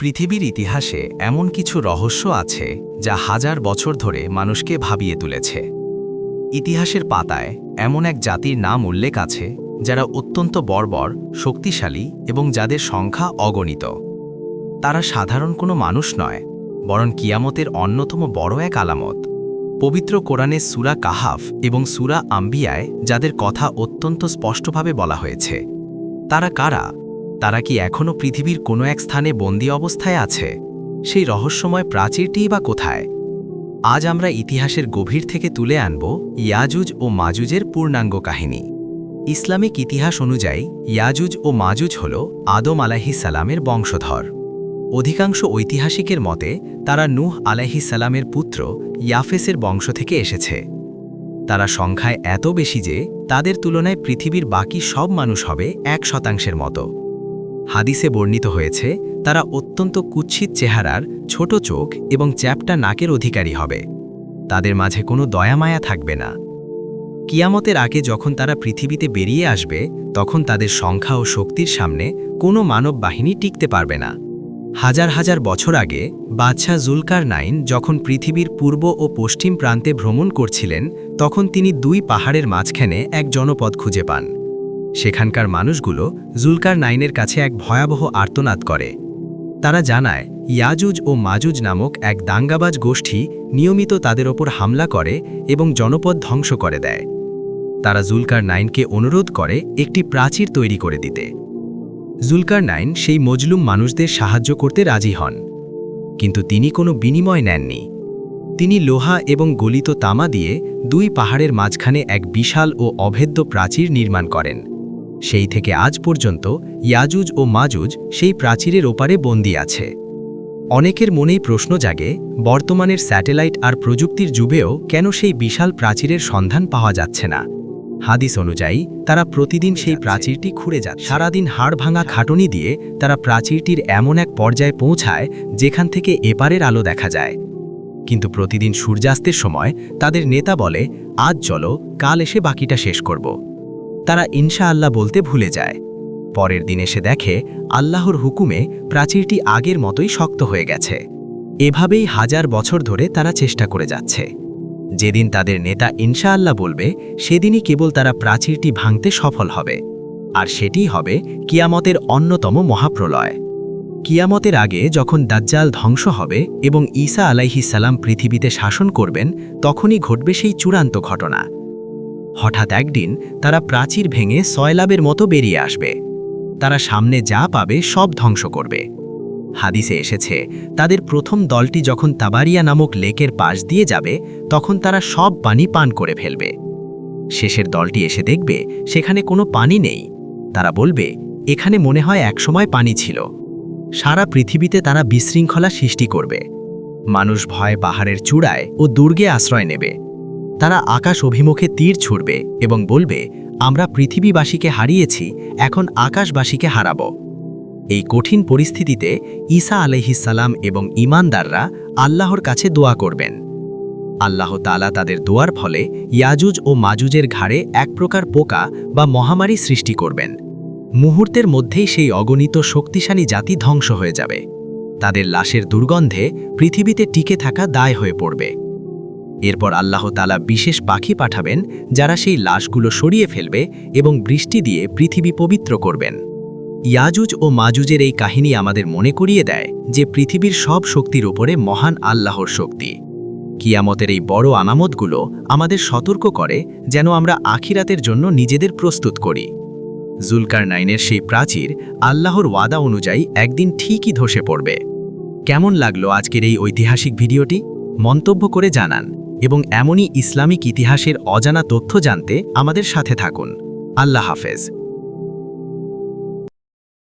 পৃথিবীর ইতিহাসে এমন কিছু রহস্য আছে যা হাজার বছর ধরে মানুষকে ভাবিয়ে তুলেছে। ইতিহাসের পাতায় এমন এক জাতির নাম উল্লেখ আছে যারা অত্যন্ত বর্বর, শক্তিশালী এবং যাদের সংখ্যা অগণিত। তারা সাধারণ কোনো মানুষ নয়, বরং কিয়ামতের অন্যতম বড় এক আলামত। পবিত্র কোরআনে সূরা কাহাফ এবং সূরা আম্বিয়ায় যাদের কথা অত্যন্ত স্পষ্টভাবে বলা হয়েছে। তারা কারা? তারা কি এখনও পৃথিবীর কোনো এক স্থানে বন্দী অবস্থায় আছে? সেই রহস্যময় প্রাচীরটিই বা কোথায়? আজ আমরা ইতিহাসের গভীর থেকে তুলে আনব ইয়াজুজ ও মাজুজের পূর্ণাঙ্গ কাহিনী। ইসলামিক ইতিহাস অনুযায়ী ইয়াজুজ ও মাজুজ হল আদম আলাইহিস সালামের বংশধর। অধিকাংশ ঐতিহাসিকের মতে তারা নূহ আলাইহিস সালামের পুত্র ইয়াফেসের বংশ থেকে এসেছে। তারা সংখ্যায় এত বেশি যে তাদের তুলনায় পৃথিবীর বাকি সব মানুষ হবে 1% মতো। হাদিসে বর্ণিত হয়েছে তারা অত্যন্ত কুৎসিত চেহারার, ছোট চোখ এবং চ্যাপ্টা নাকের অধিকারী হবে। তাদের মাঝে কোনো দয়ামায়া থাকবে না। কিয়ামতের আগে যখন তারা পৃথিবীতে বেরিয়ে আসবে, তখন তাদের সংখ্যা ও শক্তির সামনে কোনো মানব বাহিনী টিকতে পারবে না। হাজার হাজার বছর আগে বাদশাহ জুলকারনাইন যখন পৃথিবীর পূর্ব ও পশ্চিম প্রান্তে ভ্রমণ করছিলেন, তখন তিনি 2 পাহাড়ের মাঝখানে এক জনপদ খুঁজে পান। সেখানকার মানুষগুলো জুলকারনাইনের কাছে এক ভয়াবহ আর্তনাদ করে। তারা জানায় ইয়াজুজ ও মাজুজ নামক এক দাঙ্গাবাজ গোষ্ঠী নিয়মিত তাদের ওপর হামলা করে এবং জনপদ ধ্বংস করে দেয়। তারা জুলকারনাইনকে অনুরোধ করে একটি প্রাচীর তৈরি করে দিতে। জুলকারনাইন সেই মজলুম মানুষদের সাহায্য করতে রাজি হন, কিন্তু তিনি কোনো বিনিময় নেননি। তিনি লোহা এবং গলিত তামা দিয়ে 2 পাহাড়ের মাঝখানে এক বিশাল ও অভেদ্য প্রাচীর নির্মাণ করেন। সেই থেকে আজ পর্যন্ত ইয়াজুজ ও মাজুজ সেই প্রাচীরের ওপারে বন্দী আছে। অনেকের মনেই প্রশ্ন জাগে, বর্তমানের স্যাটেলাইট আর প্রযুক্তির যুগেও কেন সেই বিশাল প্রাচীরের সন্ধান পাওয়া যাচ্ছে না? হাদিস অনুযায়ী তারা প্রতিদিন সেই প্রাচীরটি খুঁড়ে যায়। সারাদিন হাড় ভাঙা খাটুনি দিয়ে তারা প্রাচীরটির এমন এক পর্যায়ে পৌঁছায় যেখান থেকে এপারের আলো দেখা যায়। কিন্তু প্রতিদিন সূর্যাস্তের সময় তাদের নেতা বলে, আজ চলো, কাল এসে বাকিটা শেষ করব। তারা ইনশাআল্লাহ বলতে ভুলে যায়। পরের দিন এসে দেখে আল্লাহর হুকুমে প্রাচীরটি আগের মতোই শক্ত হয়ে গেছে। এভাবেই হাজার বছর ধরে তারা চেষ্টা করে যাচ্ছে। যেদিন তাদের নেতা ইনশাআল্লাহ বলবে, সেদিনই কেবল তারা প্রাচীরটি ভাঙতে সফল হবে। আর সেটিই হবে কিয়ামতের অন্যতম মহাপ্রলয়। কিয়ামতের আগে যখন দাজ্জাল ধ্বংস হবে এবং ঈসা আলাইহিস সালাম পৃথিবীতে শাসন করবেন, তখনই ঘটবে সেই চূড়ান্ত ঘটনা। হঠাৎ একদিন তারা প্রাচীর ভেঙে সয়লাবের মতো বেরিয়ে আসবে। তারা সামনে যা পাবে সব ধ্বংস করবে। হাদিসে এসেছে তাদের প্রথম দলটি যখন তাবারিয়া নামক লেকের পাশ দিয়ে যাবে, তখন তারা সব পানি পান করে ফেলবে। শেষের দলটি এসে দেখবে সেখানে কোনো পানি নেই। তারা বলবে, এখানে মনে হয় একসময় পানি ছিল। সারা পৃথিবীতে তারা বিশৃঙ্খলা সৃষ্টি করবে। মানুষ ভয়ে পাহাড়ের চূড়ায় ও দুর্গে আশ্রয় নেবে। তারা আকাশ অভিমুখে তীর ছুড়বে এবং বলবে, আমরা পৃথিবীবাসীকে হারিয়েছি, এখন আকাশবাসীকে হারাব। এই কঠিন পরিস্থিতিতে ঈসা আলাইহিস সালাম এবং ঈমানদাররা আল্লাহর কাছে দোয়া করবেন। আল্লাহ তাআলা তাদের দোয়ার ফলে ইয়াজুজ ও মাজুজের ঘাড়ে এক প্রকার পোকা বা মহামারী সৃষ্টি করবেন। মুহূর্তের মধ্যেই সেই অগণিত শক্তিশালী জাতি ধ্বংস হয়ে যাবে। তাদের লাশের দুর্গন্ধে পৃথিবীতে টিকে থাকা দায় হয়ে পড়বে। এরপর আল্লাহ তাআলা বিশেষ পাখি পাঠাবেন যারা সেই লাশগুলো সরিয়ে ফেলবে এবং বৃষ্টি দিয়ে পৃথিবী পবিত্র করবেন। ইয়াজুজ ও মাজুজের এই কাহিনী আমাদের মনে করিয়ে দেয় যে পৃথিবীর সব শক্তির উপরে মহান আল্লাহর শক্তি। কিয়ামতের এই বড় আলামতগুলো আমাদের সতর্ক করে যেন আমরা আখিরাতের জন্য নিজেদের প্রস্তুত করি। জুলকারনাইনের সেই প্রাচীর আল্লাহর ওয়াদা অনুযায়ী একদিন ঠিকই ধসে পড়বে। কেমন লাগলো আজকের এই ঐতিহাসিক ভিডিওটি? মন্তব্য করে জানান এবং এমনই ইসলামিক ইতিহাসের অজানা তথ্য জানতে আমাদের সাথে থাকুন। আল্লাহ হাফেজ।